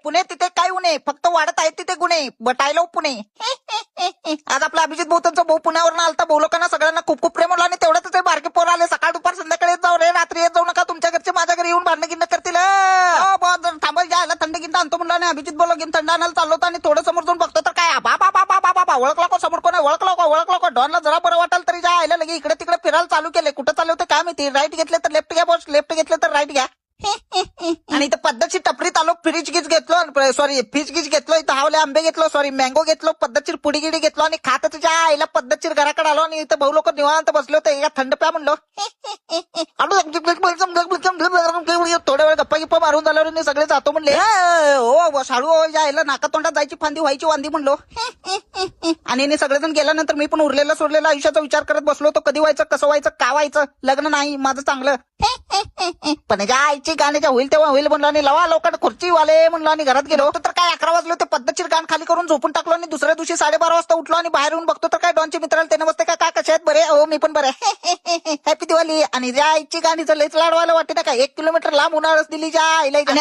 पुणे तिथे काय उणे, फक्त वाढत आहे तिथे गुन्हे, बटायला पुणे. आज आपला अभिजित भाऊतांचा भाऊ पुण्यावरून आलता, भाऊ लोकांना सगळ्यांना खूप खूप प्रेम आणि तेवढ्याच ते बारके पोर आले. सकाळ दुपार संध्याकाळी येत जाऊ रे, रात्री येत जाऊ नका, तुमच्या घरचे माझ्या घरी येऊन भांडण गिंड करतील. थांबल जायला थंड गिंड आणतो म्हणलं आणि अभिजित बोललो घेऊन थंड आणायला चाललो होतो आणि थोडं समोर जाऊन बघतो तर काय बाबा बाबा बाबा ओळखला को समोर कोण आहे, ओळखला को डॉनला जरा बरं वाटेल तरी जा आयला लगे इकडे तिकडे फिरायला चालू केले. कुठं चालू होते काय माहिती, राईट घेतले तर लेफ्ट घ्या बॉस, लेफ्ट घेतले तर राईट घ्या. आणि इथं पद्धतशीर टपरीत आलो, फ्रीज गीज घेतलो, सॉरी फिश गीज घेतलो, इथं हावले आंबे घेतलो, सॉरी मँगो घेतलो, पद्धतशीर पुडी गिडी घेतलो आणि खात तुझ्या आईला पद्धतशीर घराकडे आलो आणि इथं भाऊ लोक निवांत बसले होते. एका थंड प्या म्हणलो, थोड्या वेळ गप्पा गिप्पा मारून झाल्यावर सगळे जातो म्हणले. हो साडू आईला नाका तोंडात जायची फांदी व्हायची वांदी म्हणलो. आणि सगळेजण गेल्यानंतर मी पण उरलेला सोडलेला आयुष्याचा विचार करत बसलो होतो, कधी व्हायचं, कसं व्हायचं, का व्हायचं, लग्न नाही माझं चांगलं. पण ज्या आईची गाण्याच्या होईल तेव्हा होईल म्हणलं आणि लवा लवकर खुर्ची वाले म्हणलं आणि घरात गेलो तर काय 11 वाजले होते. पद्धतशीर गाण खाली करून झोपून टाकलो आणि दुसऱ्या दिवशी 12:30 वाजता उठलो आणि बाहेर येऊन बघतो तर काय डॉनचे मित्राला त्याने बसते काय कसे आहेत बरे, हो मी पण बरे, हॅपी दिवाळी. आणि ज्या आईची गाणीचं लईच लाडवायला वाटते ना काय, 1 किलोमीटर लांब उन्हाळच दिली ज्या आईला. आणि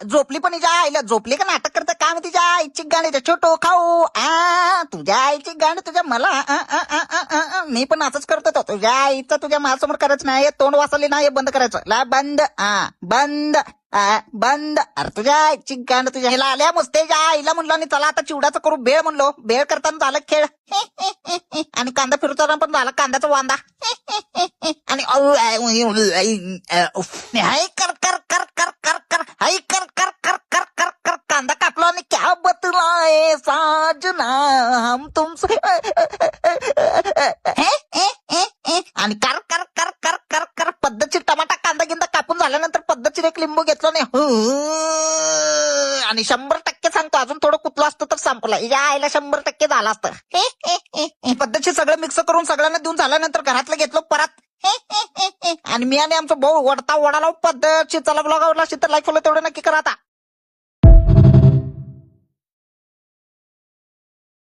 झोपली पण ज्या आईला, झोपली का नाटक करतं काय मी तिच्या आईची गाणीच्या छोटो खाऊ तुझ्या आईची गाणी तुझ्या मला मी पण असंच करतो. तुझ्या आईचं तुझ्या माझ्यासमोर करायचं नाही, तोंड वाचले नाही, बंद करायचं, ला बंद बंद बंद. अरे तुझ्या आईची गाणं तुझ्या ह्याला आल्या मस्ते ज्या आईला म्हणलो आणि चला आता चिवडाचं करू भेळ म्हणलो. भेळ करताना झालं खेळ आणि कांदा फिरताना पण झाला कांद्याचा वांदा. आणि हाय कर कर कर कर कर कर हाय कर कर कर कर कर कर कांदा कापलो आणि क्या बतलाए साजना हम तुमसे आणि कर कर कर कर कर कर पद्धतशीर टमाटा कांदा गिंदा कापून झाल्यानंतर पद्धतशीर एक लिंबू घेतलो नाही आणि 100% सांगतो अजून थोडं कुतलं असतं तर संपलं, या आईला 100% झालं असतं. पद्धतशीर सगळं मिक्स करून सगळ्यांना देऊन झाल्यानंतर घरातलं घेतलं परत आणि मी आणि आमचा भाऊ वडता वडाला पद्धतशीर. चला ब्लॉग आवडला असेल तर लाईक फॉलो तेवढं नक्की करा आता.